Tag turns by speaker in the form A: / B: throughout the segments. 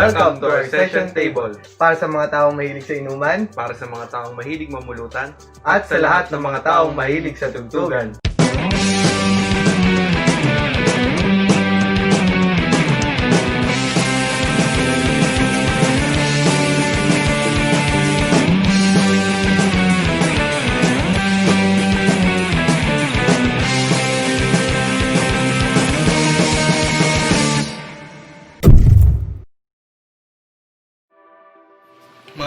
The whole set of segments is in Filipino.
A: Welcome to our session table.
B: Para sa mga taong mahilig sa inuman,
A: Para sa mga taong mahilig mamulutan,
B: at sa lahat ng mga taong mahilig sa tugtugan.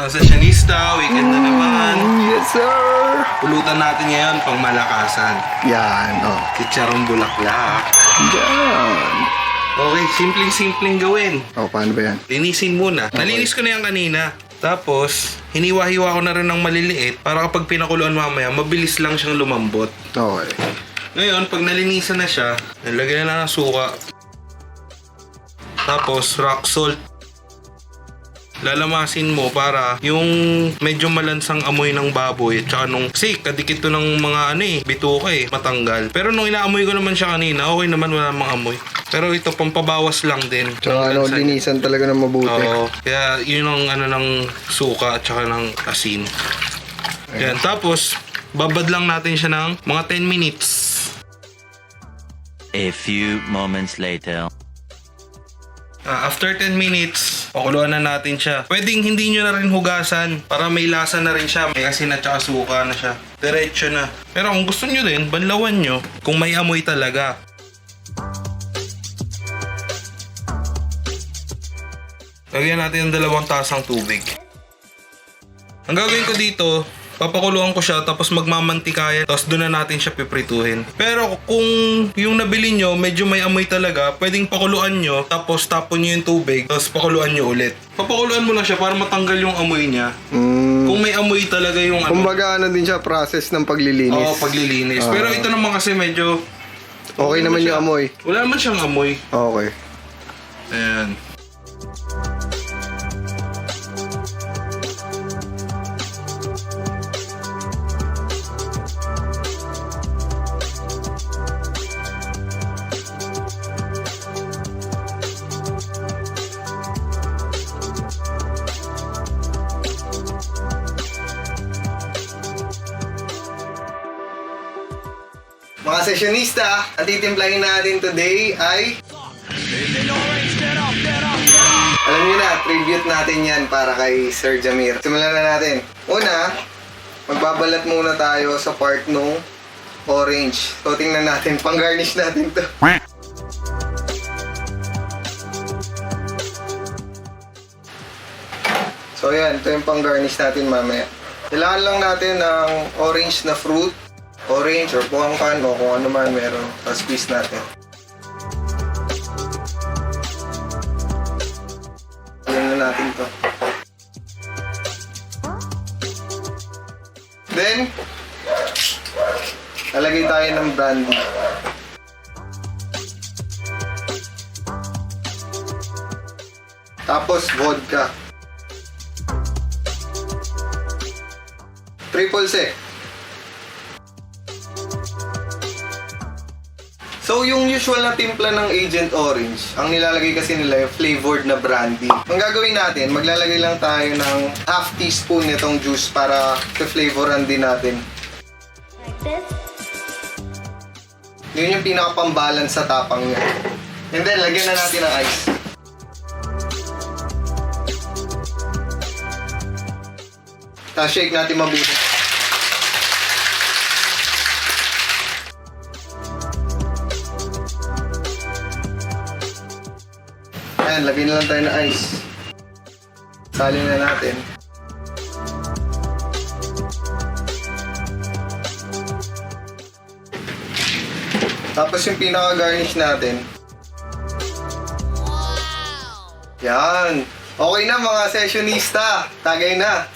A: mga sessionista, weekend na naman.
B: Yes, sir!
A: Pulutan natin ngayon pang malakasan.
B: Yan, oh.
A: Chicharon Bulaklak.
B: Yan.
A: Okay, simpleng-simpleng gawin.
B: Oh, paano ba yan?
A: Linisin muna. Nalinis ko na yan kanina. Tapos, hiniwa-hiwa ko na rin ng maliliit para kapag pinakuluan mamaya, mabilis lang siyang lumambot.
B: Okay.
A: Ngayon, pag nalinisan na siya, nilagyan na ng suka. Tapos, rock salt. Lalamasin mo para yung medyo malansang amoy ng baboy at saka nung kasi kadikit to ng mga bituka matanggal. Pero nung inaamoy ko naman siya kanina, okay naman, wala namang amoy. Pero ito pampabawas lang din.
B: Tsaka linisan talaga ng mabuti.
A: Oo. Kaya yun ang ng suka at saka ng asin. Yan. Tapos babad lang natin siya ng mga 10 minutes.
C: A few moments later.
A: After 10 minutes, pakuluan na natin siya. Pwedeng hindi nyo na rin hugasan para may lasa na rin siya. May asin at saka suka na siya. Diretso na. Pero kung gusto nyo din, banlawan nyo kung may amoy talaga. Lagyan natin ng 2 tasang tubig. Ang gagawin ko dito, papakuluan ko siya tapos magmamantikayan tapos doon na natin siya piprituhin. Pero kung yung nabili nyo medyo may amoy talaga, pwedeng pakuluan nyo tapos tapon nyo yung tubig tapos pakuluan nyo ulit. Papakuluan mo lang siya para matanggal yung amoy niya. Kung may amoy talaga yung
B: Kumbaga din siya process ng paglilinis.
A: Oo, paglilinis. Pero ito naman kasi medyo
B: okay naman yung amoy.
A: Wala naman siyang amoy.
B: Okay.
A: Ayan.
B: Mga sessionista, ang titimplahin natin today ay... Alam niyo na, tribute natin yan para kay Sir Jamir. Simulan na natin. Una, magbabalat muna tayo sa part nung orange. So, tingnan natin, pang-garnish natin to. So, yan, ito yung pang-garnish natin mamaya. Kailangan lang natin ng orange na fruit. Orange or buwangkan o kung ano man meron. Tapos squeeze natin. Ayan na natin to. Then, lalagay tayo ng brandy. Tapos vodka. Triple sec. So, yung usual na timpla ng Agent Orange, ang nilalagay kasi nila yung flavored na brandy. Ang gagawin natin, maglalagay lang tayo ng half teaspoon nitong juice para flavoran din natin.
D: Like this?
B: Yun yung pinaka-pambalance sa tapang niya. And then, lagyan na natin ng ice. Tapos shake natin mabuti. Ayan, lagyan na lang tayo ng ice. Salin na natin. Tapos yung pinaka-garnish natin. Yan. Okay na mga sessionista. Tagay na.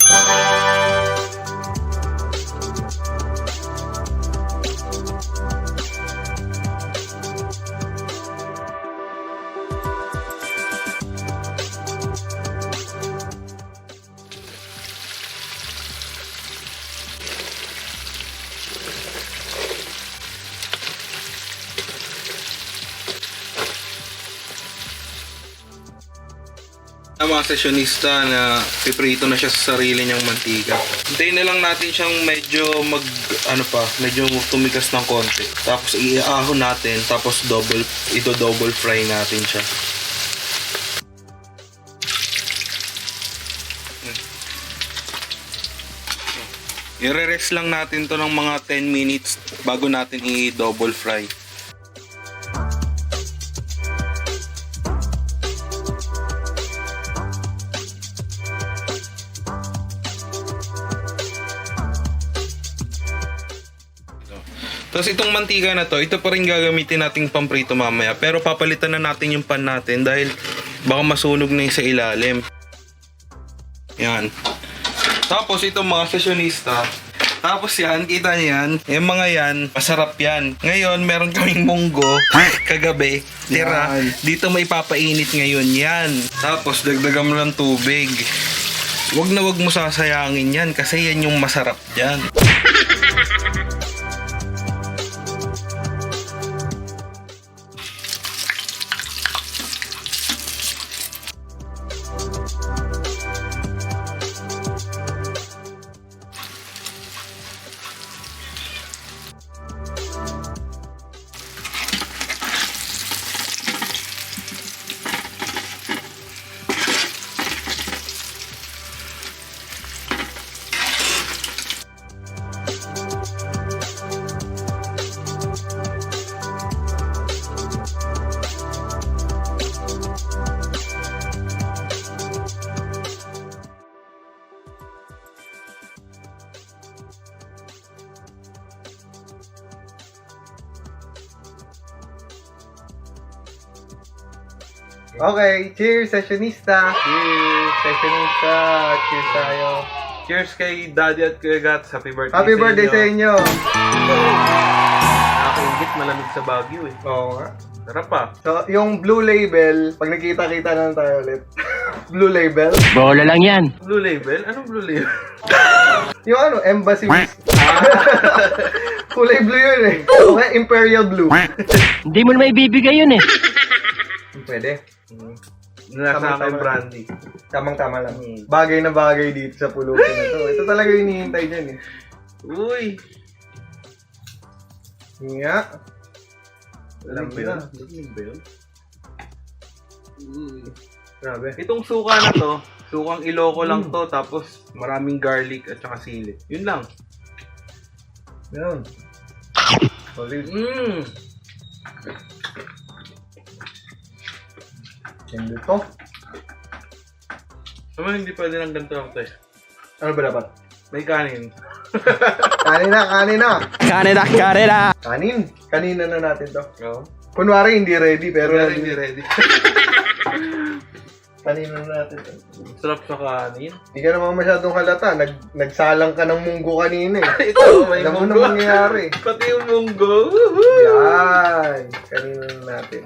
A: Mga mga sesyonista na piprito na siya sa sarili niyang mantika. Hintayin na lang natin siyang medyo medyo tumigas ng konti. Tapos iaahon natin, tapos double fry natin siya. I-rest lang natin to ng mga 10 minutes bago natin i-double fry. Tapos itong mantika na to, ito pa rin gagamitin nating pamprito mamaya. Pero papalitan na natin yung pan natin dahil baka masunog na yung sa ilalim. Yan. Tapos itong mga sesyonista. Tapos yan, kita niyo yan. Yung mga yan, masarap yan. Ngayon, meron kaming munggo. Kagabi. Tira. Dito may papainit ngayon yan. Tapos dagdagan mo ng tubig. Wag mo sasayangin yan kasi yan yung masarap dyan.
B: Okay, cheers, sessionista! Cheers, sessionista! Cheers tayo!
A: Cheers kay Daddy at Kuya Gats. Happy birthday
B: Happy birthday sa inyo!
A: Nakakaingit, malamig sa Baguio eh.
B: Oo nga.
A: Sarap pa.
B: So, yung blue label, pag nakita-kita na tayo ulit. Blue label?
C: Bola lang yan.
A: Blue label? Anong blue label?
B: Yung embassy. Kulay blue yun eh. Okay, imperial blue.
C: Hindi mo na maibibigay yun eh.
B: Pwede.
A: Nasa akin Brandy.
B: Tamang-tama lang. Bagay na bagay dito sa pulutan na to. Ito talaga yung hinihintay dyan eh.
A: Uy!
B: Nga.
A: Alam ba yun? Alam ba yun?
B: Grabe.
A: Itong suka na to, sukang Ilocos lang to, tapos maraming garlic at saka sili. Yun lang.
B: Yan. Solid. Hindi to.
A: Naman hindi pwede lang ganito lang to eh.
B: Ano ba dapat?
A: May kanin.
B: Kanina. Kanin. Kanina na natin to.
A: Oo.
B: Kunwari hindi ready pero
A: Hindi ready.
B: kanina na natin to.
A: Sarap sa kanin.
B: Hindi ka naman masyadong halata. Nagsalang ka ng munggo kanina eh.
A: Ito, may
B: Alam mo
A: munggo.
B: na mangyayari.
A: Pati yung munggo.
B: Yan. Kanina na natin.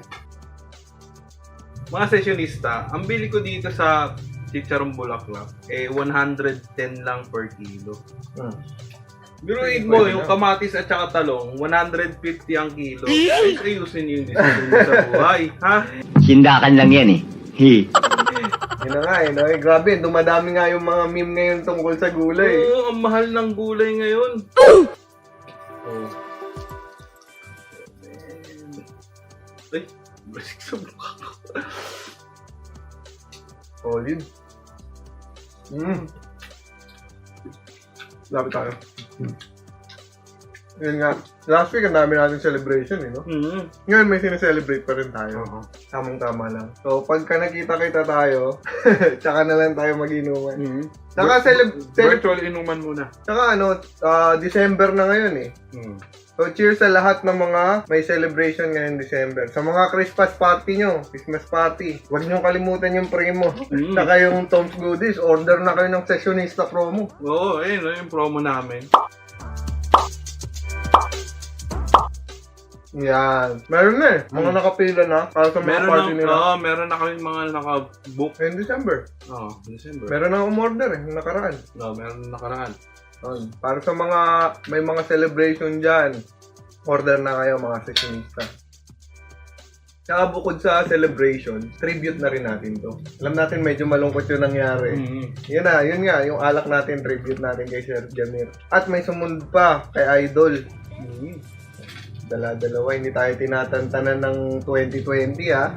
A: Mga sesyonista, ang bili ko dito sa Chicharon Bulaklak, 110 lang per kilo. Biruin mo, yung kamatis at saka talong, 150 ang kilo. Ay, ayusin yung decision mo sa buhay, ha?
C: Sindakan lang yan eh.
B: Yun na nga eh. No? Grabe, dumadami nga yung mga meme ngayon tungkol sa gulay.
A: Oo, ang mahal ng gulay ngayon. Ay, basik sa mukha ko.
B: Solid. Lapit tayo. Yun nga. Last week, ang dami natin celebration eh, no? Ngayon, may sineselebrate pa rin tayo. Tamang-tama lang. So, pagka nakita-kita tayo, tsaka na lang tayo mag-inuman. Tsaka
A: Virtual inuman muna.
B: Tsaka December na ngayon eh. So, cheers sa lahat ng mga may celebration ngayon December. Sa mga Christmas party nyo, Christmas party, huwag nyo kalimutan yung primo. Saka yung tomsgoodies, order na kayo ng sessionista promo.
A: Oo, ayun, yung promo namin.
B: Yan. Meron na eh. Mga nakapila na para sa mga party nila.
A: Oo, meron na kami mga naka-book.
B: In December.
A: Oo, December.
B: Meron na akong order eh, yung nakaraan.
A: Oo, meron na nakaraan.
B: Para sa mga, may mga celebration dyan, order na kayo mga sessionista. Saka bukod sa celebration, tribute na rin natin to. Alam natin medyo malungkot yung nangyari. Yun nga, yung alak natin, tribute natin kay Sir Jamir. At may sumunod pa kay Idol. Dala-dalawa, hindi tayo tinatantanan ng 2020 ha.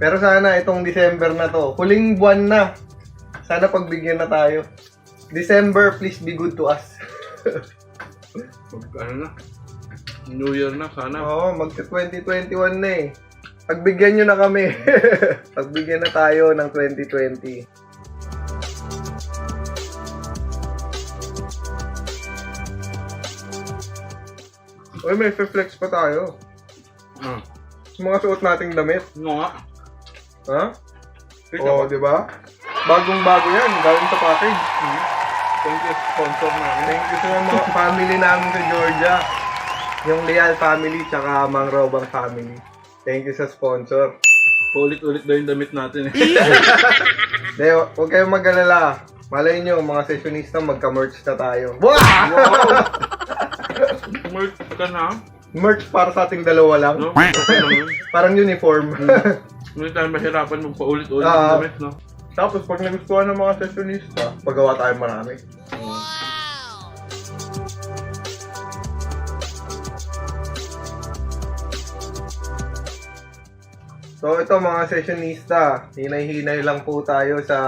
B: Pero sana itong December na to, huling buwan na. Sana pagbigyan na tayo. December, please be good to us.
A: Ano na? New Year na, sana.
B: Oo, magka-2021 na eh. Pagbigyan nyo na kami. Pagbigyan na tayo ng 2020. Uy, may flex pa tayo. Sa mga suot nating damit.
A: Oo nga.
B: Ha?
A: Kita
B: Oo,
A: ba?
B: di ba? Bagong-bago yan. Galing sa package.
A: Thank you, sponsor namin.
B: Thank you sa mga family namin sa Georgia. Yung Leal family, tsaka Mang Robang family. Thank you sa sponsor.
A: Paulit-ulit daw yung damit natin eh.
B: De, huwag kayong mag-alala. Malay nyo, mga sessionista, magka-merch na tayo. Wow!
A: Merch ka na?
B: Merch para sa ating dalawa lang.
A: No? Okay lang yun.
B: Parang uniform.
A: Hindi tayo mahirapan magpaulit-ulit
B: Ah.
A: yung damit, no?
B: Tapos, pag nagustuhan ng mga sessionista, pagawa tayo marami. So ito mga sessionista, hinay-hinay lang po tayo sa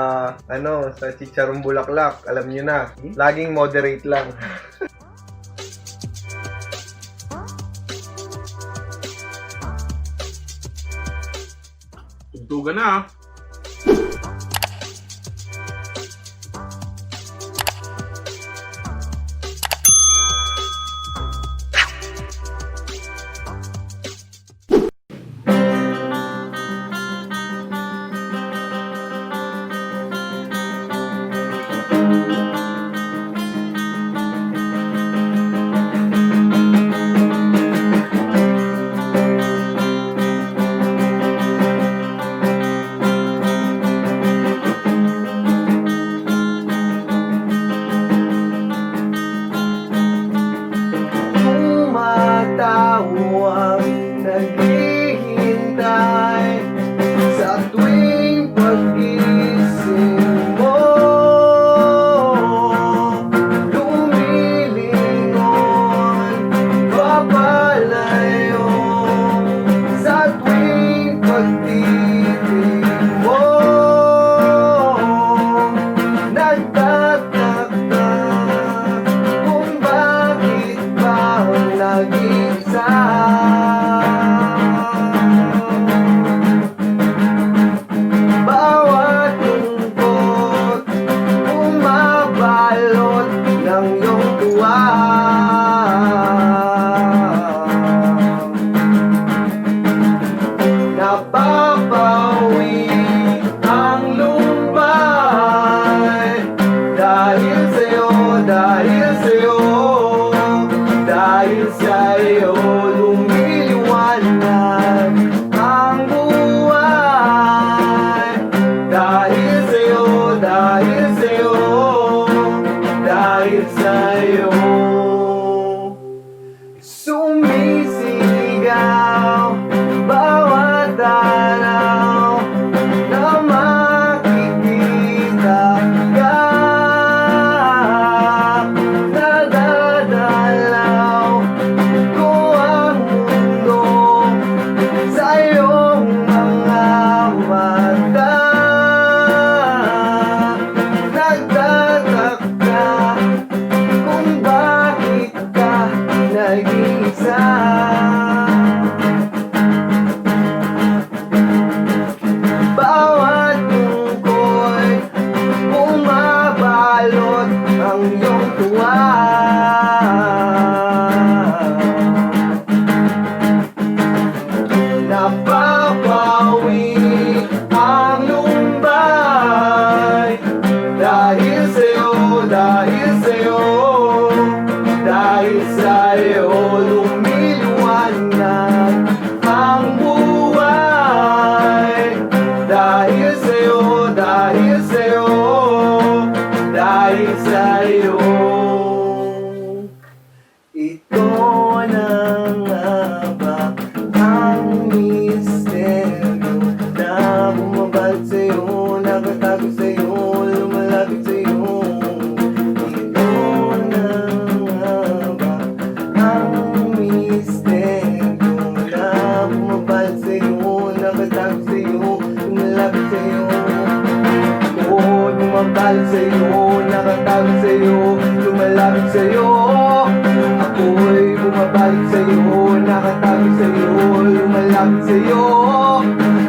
B: sa Chicharon Bulaklak. Alam niyo na, laging moderate lang.
A: Tugtugan na ah.
B: Dahil sa'yo, lumilingkod sa'yo, nakatago sa'yo, lumalapit sa'yo. Ako'y bumabalik sa'yo, nakatago sa'yo, lumalapit sa'yo.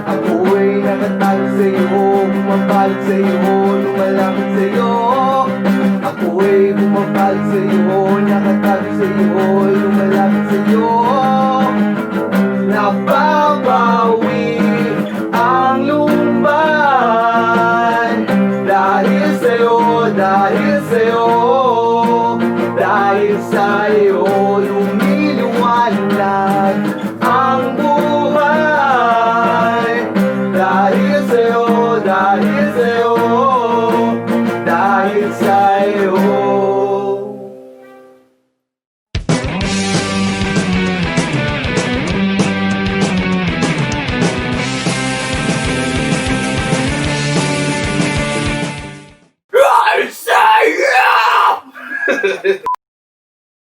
B: Ako'y nakatago sa'yo, bumabalik sa'yo, lumalapit sa'yo. Ako'y bumabalik sa'yo, nakatago sa'yo, lumalapit sa'yo. Napapawi ang luman dahil sa'yo, dahil sa'yo, dahil sa'yo lumiliwanag ang buhay. Dahil sa'yo, dahil sa'yo.